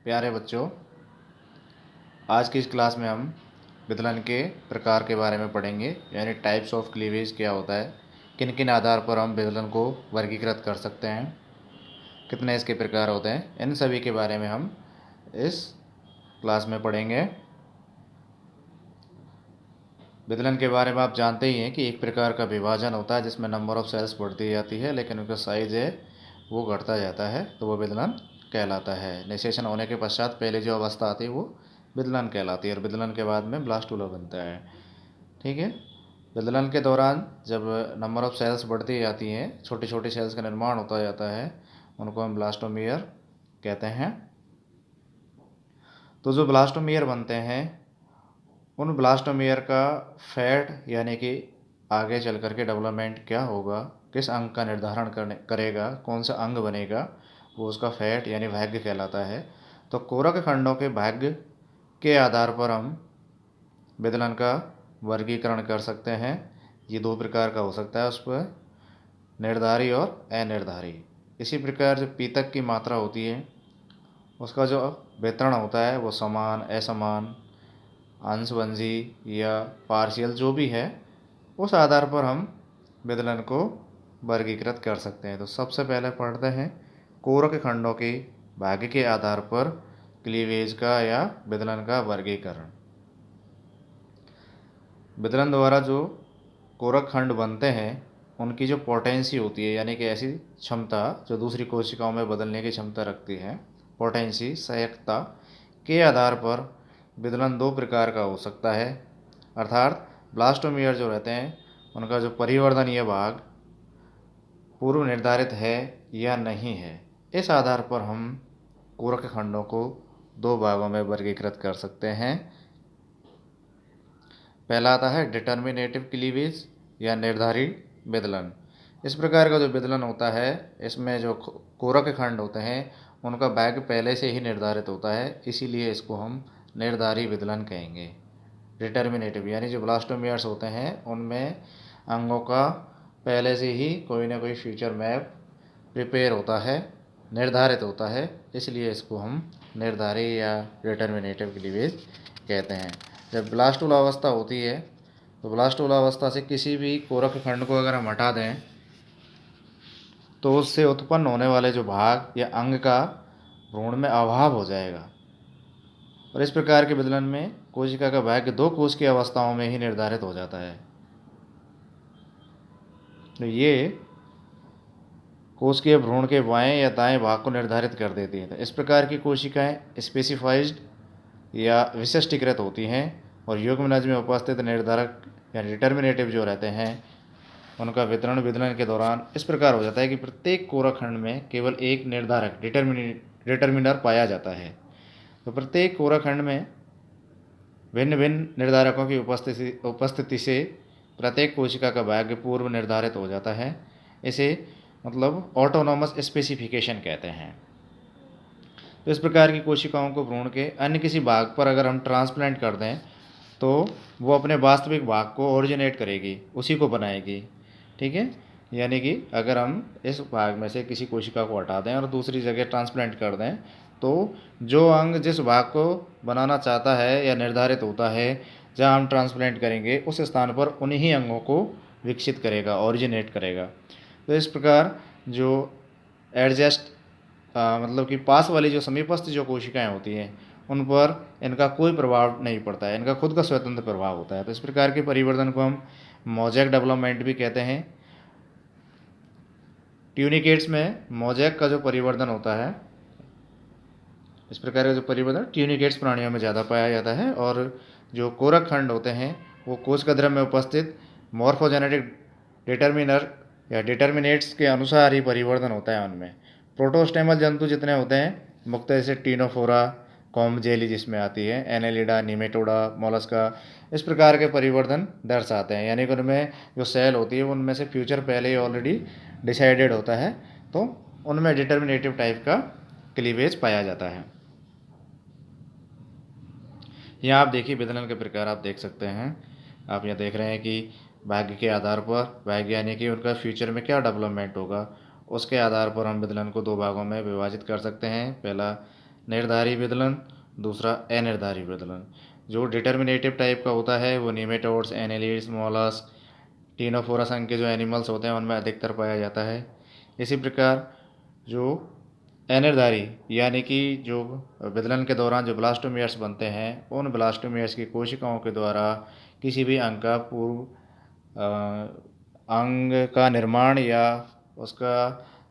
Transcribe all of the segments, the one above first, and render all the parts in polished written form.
प्यारे बच्चों, आज की इस क्लास में हम विदलन के प्रकार के बारे में पढ़ेंगे, यानी टाइप्स ऑफ क्लीवेज क्या होता है, किन किन आधार पर हम विदलन को वर्गीकृत कर सकते हैं, कितने इसके प्रकार होते हैं, इन सभी के बारे में हम इस क्लास में पढ़ेंगे। विदलन के बारे में आप जानते ही हैं कि एक प्रकार का विभाजन होता है जिसमें नंबर ऑफ सेल्स बढ़ती जाती है, लेकिन उनका साइज है वो घटता जाता है, तो वो विदलन कहलाता है। निषेचन होने के पश्चात पहले जो अवस्था आती है वो विदलन कहलाती है और विदलन के बाद में ब्लास्टुला बनता है। ठीक है। विदलन के दौरान जब नंबर ऑफ सेल्स बढ़ती जाती हैं, छोटी छोटी सेल्स का निर्माण होता जाता है, उनको हम ब्लास्टोमियर कहते हैं। तो जो ब्लास्टोमियर बनते हैं, उन ब्लास्टोमियर का फैट यानी कि आगे चल कर के डेवलपमेंट क्या होगा, किस अंग का निर्धारण करेगा, कौन सा अंग बनेगा, वो उसका फैट यानी भाग्य कहलाता है। तो कोरक खंडों के भाग्य के आधार पर हम विदलन का वर्गीकरण कर सकते हैं। ये दो प्रकार का हो सकता है, उस पर निर्धारी और अनिर्धारी। इसी प्रकार जो पीतक की मात्रा होती है उसका जो वितरण होता है वो समान, असमान, अंशवंशी या पार्शियल जो भी है, उस आधार पर हम विदलन को वर्गीकृत कर सकते हैं। तो सबसे पहले पढ़ते हैं कोरक खंडों के भाग्य के आधार पर क्लीवेज का या विदलन का वर्गीकरण। विदलन द्वारा जो कोरक खंड बनते हैं उनकी जो पोटेंसी होती है, यानी कि ऐसी क्षमता जो दूसरी कोशिकाओं में बदलने की क्षमता रखती है, पोटेंसी सहायकता के आधार पर विदलन दो प्रकार का हो सकता है। अर्थात ब्लास्टोमियर जो रहते हैं उनका जो परिवर्धनीय भाग पूर्व निर्धारित है या नहीं है, इस आधार पर हम कोरक खंडों को दो भागों में वर्गीकृत कर सकते हैं। पहला आता है डिटर्मिनेटिव क्लीवेज या निर्धारी विदलन। इस प्रकार का जो विदलन होता है, इसमें जो कोरक खंड होते हैं उनका भाग्य पहले से ही निर्धारित होता है, इसीलिए इसको हम निर्धारी विदलन कहेंगे। डिटर्मिनेटिव यानी जो ब्लास्टोमियर्स होते हैं उनमें अंगों का पहले से ही कोई ना कोई फ्यूचर मैप प्रिपेयर होता है, निर्धारित होता है, इसलिए इसको हम निर्धारी या डिटर्मिनेटिव क्लीवेज कहते हैं। जब ब्लास्टुला अवस्था होती है तो ब्लास्टुला अवस्था से किसी भी कोरक खंड को अगर हम हटा दें तो उससे उत्पन्न होने वाले जो भाग या अंग का भ्रूण में अभाव हो जाएगा। और इस प्रकार के विदलन में कोशिका का भाग्य दो कोश की अवस्थाओं में ही निर्धारित हो जाता है। तो ये कोशिकीय भ्रूण के बाएं या दाएं भाग को निर्धारित कर देती है। तो इस प्रकार की कोशिकाएं स्पेसिफाइज्ड या विशिष्टीकृत होती हैं और युग्मनज में उपस्थित निर्धारक या डिटर्मिनेटिव जो रहते हैं उनका वितरण विदलन के दौरान इस प्रकार हो जाता है कि प्रत्येक कोरक खंड में केवल एक निर्धारक डिटर्मिनर पाया जाता है। तो प्रत्येक कोरक खंड में भिन्न भिन्न निर्धारकों की उपस्थिति से प्रत्येक कोशिका का भाग्य पूर्व निर्धारित हो जाता है। इसे मतलब ऑटोनॉमस स्पेसिफिकेशन कहते हैं। तो इस प्रकार की कोशिकाओं को भ्रूण के अन्य किसी भाग पर अगर हम ट्रांसप्लांट कर दें तो वो अपने वास्तविक भाग को ओरिजिनेट करेगी, उसी को बनाएगी। ठीक है। यानी कि अगर हम इस भाग में से किसी कोशिका को हटा दें और दूसरी जगह ट्रांसप्लांट कर दें तो जो अंग जिस भाग को बनाना चाहता है या निर्धारित होता है जहाँ हम ट्रांसप्लांट करेंगे उस स्थान पर उन्हीं अंगों को विकसित करेगा, ओरिजिनेट करेगा। तो इस प्रकार जो एडजस्ट मतलब कि पास वाली जो समीपस्थ जो कोशिकाएं होती हैं उन पर इनका कोई प्रभाव नहीं पड़ता है, इनका खुद का स्वतंत्र प्रभाव होता है। तो इस प्रकार के परिवर्तन को हम मोजैक डेवलपमेंट भी कहते हैं। ट्यूनिकेट्स में मोजैक का जो परिवर्तन होता है, इस प्रकार का जो परिवर्तन ट्यूनिकेट्स प्राणियों में ज़्यादा पाया जाता है। और जो कोरक खंड होते हैं वो कोशिकाद्रव्य में उपस्थित मॉर्फोजेनेटिक डिटर्मिनर या डिटर्मिनेट्स के अनुसार ही परिवर्तन होता है उनमें। प्रोटोस्टेमल जंतु जितने होते हैं मुख्यतः जैसे टीनोफोरा, कॉम्ब जेली जिसमें आती है, एनेलिडा, निमेटोडा, मोलस्का, इस प्रकार के परिवर्तन दर्शाते हैं। यानी कि उनमें जो सेल होती है उनमें से फ्यूचर पहले ही ऑलरेडी डिसाइडेड होता है, तो उनमें डिटर्मिनेटिव टाइप का क्लीवेज पाया जाता है। यहाँ आप देखिए विदलन के प्रकार आप देख सकते हैं। आप यहाँ देख रहे हैं कि भाग्य के आधार पर, भाग्य यानी कि उनका फ्यूचर में क्या डेवलपमेंट होगा, उसके आधार पर हम विदलन को दो भागों में विभाजित कर सकते हैं। पहला निर्धारी विदलन, दूसरा अनिर्धारी विदलन। जो डिटर्मिनेटिव टाइप का होता है वो निमेटोड्स, एनेलिड्स, मोलस्क, टीनोफोरा संघ के जो एनिमल्स होते हैं उनमें अधिकतर पाया जाता है। इसी प्रकार जो अनिर्धारी यानी कि जो विदलन के दौरान जो ब्लास्टोमियर्स बनते हैं, उन ब्लास्टोमियर्स की कोशिकाओं के द्वारा किसी भी अंग का अंग का निर्माण या उसका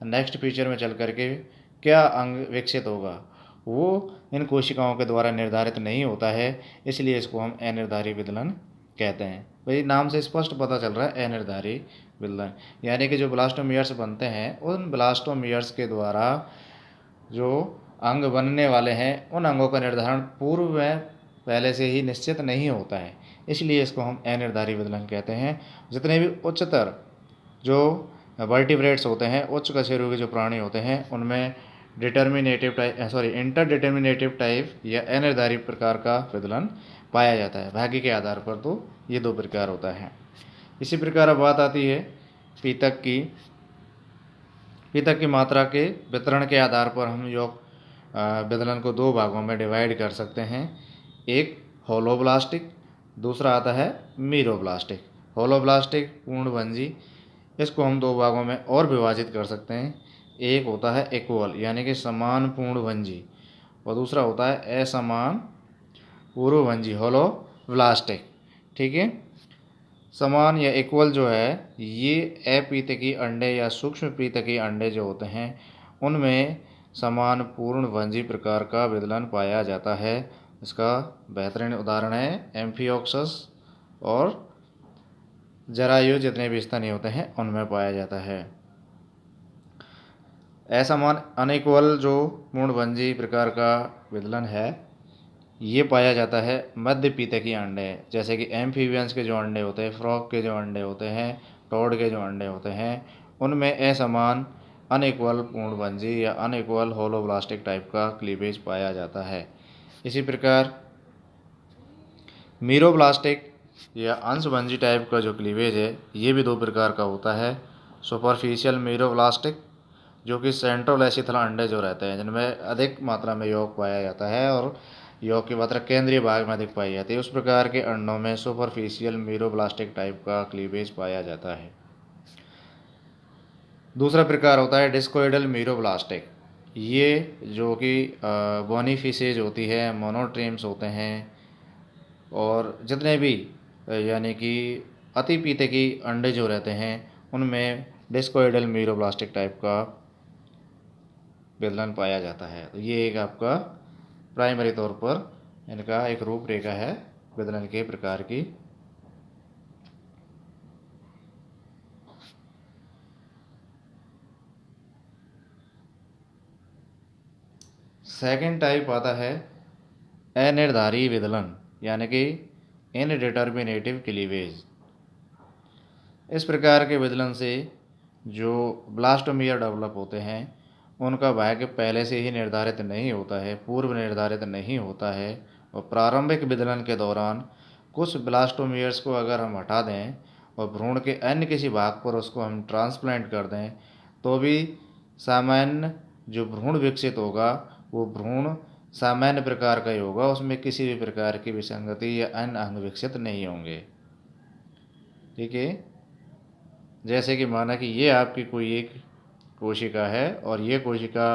नेक्स्ट फीचर में चल करके क्या अंग विकसित होगा, वो इन कोशिकाओं के द्वारा निर्धारित नहीं होता है। इसलिए इसको हम अनिर्धारी विदलन कहते हैं। भाई नाम से स्पष्ट पता चल रहा है अनिर्धारी विदलन यानी कि जो ब्लास्टोमियर्स बनते हैं उन ब्लास्टोमियर्स के द्वारा जो अंग बनने वाले हैं उन अंगों का निर्धारण पूर्व में पहले से ही निश्चित नहीं होता है, इसलिए इसको हम अनिर्धारी विदलन कहते हैं। जितने भी उच्चतर जो वर्टिब्रेट्स होते हैं, उच्च कशेरुकीय के जो प्राणी होते हैं, उनमें इंटर डिटर्मिनेटिव टाइप या अनिर्धारी प्रकार का विदलन पाया जाता है। भाग्य के आधार पर तो ये दो प्रकार होता है। इसी प्रकार अब बात आती है पीतक की। पीतक की मात्रा के वितरण के आधार पर हम योग विदलन को दो भागों में डिवाइड कर सकते हैं। एक होलोब्लास्टिक, दूसरा आता है मीरोब्लास्टिक। होलोब्लास्टिक पूर्णभंजी, इसको हम दो भागों में और विभाजित कर सकते हैं। एक होता है इक्वल यानी कि समान पूर्णभंजी, और दूसरा होता है असमान पूर्वभंजी होलोब्लास्टिक। ठीक है, समान या इक्वल जो है ये अपीतकी अंडे या सूक्ष्म पीतकी अंडे जो होते हैं उनमें समान पूर्णभंजी प्रकार का विदलन पाया जाता है। इसका बेहतरीन उदाहरण है एम्फियोक्सस और जरायु, जितने भी स्तनी होते हैं उनमें पाया जाता है। असमान अनइक्वल जो पूर्णभंजी प्रकार का विदलन है ये पाया जाता है मध्य पीतकी अंडे, जैसे कि एम्फीबियंस के जो अंडे होते हैं, फ्रॉग के जो अंडे होते हैं, टोड के जो अंडे होते हैं, उनमें असमान अनइक्वल पूर्णभंजी या अनइक्वल होलोब्लास्टिक टाइप का क्लीवेज पाया जाता है। इसी प्रकार मीरोब्लास्टिक या अंशभंजी टाइप का जो क्लीवेज है ये भी दो प्रकार का होता है। सुपरफिशियल मीरोब्लास्टिक, जो कि सेंट्रल एसिथल अंडे जो रहते हैं जिनमें अधिक मात्रा में यौग पाया जाता है और यौग की मात्रा केंद्रीय भाग में अधिक पाई जाती है, उस प्रकार के अंडों में सुपरफिशियल मीरोब्लास्टिक टाइप का क्लीवेज पाया जाता है। दूसरा प्रकार होता है डिस्कोइडल मीरोब्लास्टिक। ये जो कि बोनीफिसेज होती है, मोनोट्रीम्स होते हैं, और जितने भी यानी कि अतिपीतकी अंडे जो रहते हैं उनमें डिस्कोइडल मीरोब्लास्टिक टाइप का विदलन पाया जाता है। तो ये एक आपका प्राइमरी तौर पर इनका एक रूपरेखा है विदलन के प्रकार की। सेकंड टाइप आता है अनिर्धारी विदलन यानी कि इनडिटर्मिनेटिव क्लीवेज। इस प्रकार के विदलन से जो ब्लास्टोमियर डेवलप होते हैं उनका भाग्य पहले से ही निर्धारित नहीं होता है, पूर्व निर्धारित नहीं होता है, और प्रारंभिक विदलन के दौरान कुछ ब्लास्टोमियर्स को अगर हम हटा दें और भ्रूण के अन्य किसी भाग पर उसको हम ट्रांसप्लांट कर दें तो भी सामान्य जो भ्रूण विकसित होगा वो भ्रूण सामान्य प्रकार का ही होगा, उसमें किसी भी प्रकार की विसंगति या अन्य अंग विकसित नहीं होंगे। ठीक है, जैसे कि माना कि ये आपकी कोई एक कोशिका है और ये कोशिका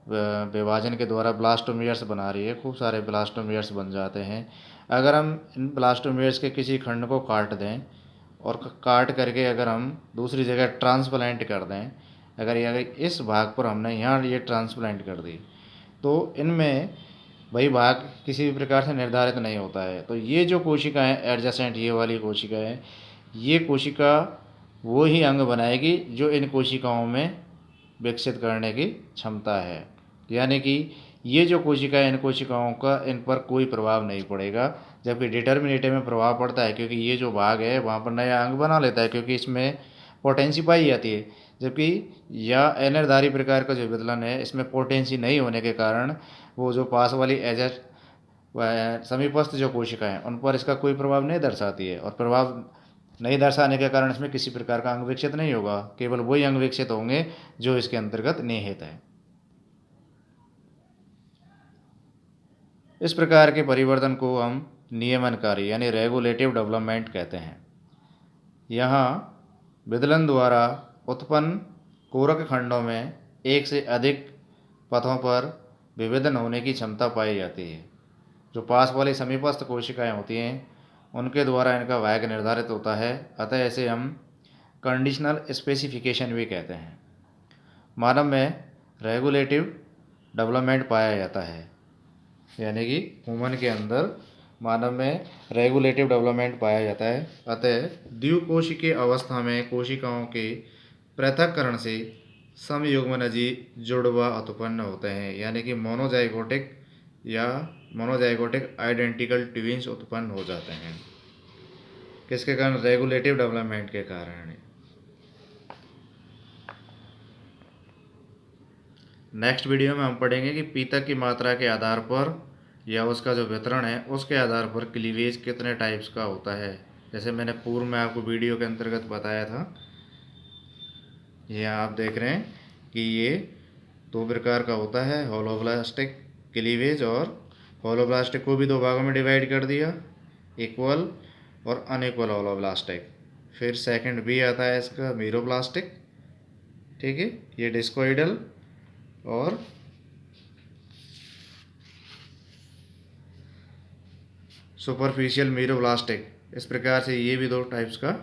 विभाजन के द्वारा ब्लास्टोमियर्स बना रही है, खूब सारे ब्लास्टोमियर्स बन जाते हैं। अगर हम इन ब्लास्टोमियर्स के किसी खंड को काट दें और काट करके अगर हम दूसरी जगह ट्रांसप्लांट कर दें, अगर इस भाग पर हमने यहाँ ये ट्रांसप्लांट कर दी तो इनमें वही भाग किसी भी प्रकार से निर्धारित नहीं होता है। तो ये जो कोशिका है एडजेसेंट, ये वाली कोशिका है, ये कोशिका वो ही अंग बनाएगी जो इन कोशिकाओं में विकसित करने की क्षमता है। यानी कि ये जो कोशिका है इन कोशिकाओं का इन पर कोई प्रभाव नहीं पड़ेगा, जबकि डिटर्मिनेटिव में प्रभाव पड़ता है क्योंकि ये जो भाग है वहाँ पर नया अंग बना लेता है क्योंकि इसमें पोटेंसी पाई जाती है। जबकि या अनिर्धारी प्रकार का जो विदलन है इसमें पोटेंसी नहीं होने के कारण वो जो पास वाली एजेट समीपस्थ जो कोशिका हैं उन पर इसका कोई प्रभाव नहीं दर्शाती है, और प्रभाव नहीं दर्शाने के कारण इसमें किसी प्रकार का अंग विकसित नहीं होगा, केवल वही अंग विकसित होंगे जो इसके अंतर्गत निहित है। इस प्रकार के परिवर्तन को हम नियमनकारी यानी रेगुलेटिव डेवलपमेंट कहते हैं। यहाँ विदलन द्वारा उत्पन्न कोरक खंडों में एक से अधिक पथों पर विभेदन होने की क्षमता पाई जाती है। जो पास वाली समीपस्थ कोशिकाएं होती हैं उनके द्वारा इनका वेग निर्धारित होता है, अतः इसे हम कंडीशनल स्पेसिफिकेशन भी कहते हैं। मानव में रेगुलेटिव डेवलपमेंट पाया जाता है, यानी कि ह्यूमन के अंदर मानव में रेगुलेटिव डेवलपमेंट पाया जाता है। अतः द्विकोशिकीय अवस्था में कोशिकाओं के पृथक्करण से समयुग्मनजी जुड़वा उत्पन्न होते हैं, यानी कि मोनोजाइगोटिक या मोनोजाइगोटिक आइडेंटिकल ट्विंस उत्पन्न हो जाते हैं। किसके कारण? रेगुलेटिव डेवलपमेंट के कारण। नेक्स्ट वीडियो में हम पढ़ेंगे कि पीतक की मात्रा के आधार पर या उसका जो वितरण है उसके आधार पर क्लीवेज कितने टाइप्स का होता है। जैसे मैंने पूर्व में आपको वीडियो के अंतर्गत बताया था, यहाँ आप देख रहे हैं कि ये दो प्रकार का होता है, होलोब्लास्टिक क्लीवेज, और होलोब्लास्टिक को भी दो भागों में डिवाइड कर दिया, इक्वल और अनइक्वल होलोब्लास्टिक। फिर सेकंड भी आता है इसका मीरोब्लास्टिक, ठीक है, ये डिस्कोइडल और सुपरफिशियल मीरोब्लास्टिक। इस प्रकार से ये भी दो टाइप्स का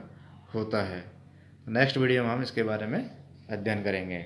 होता है। नेक्स्ट वीडियो में हम इसके बारे में अध्ययन करेंगे।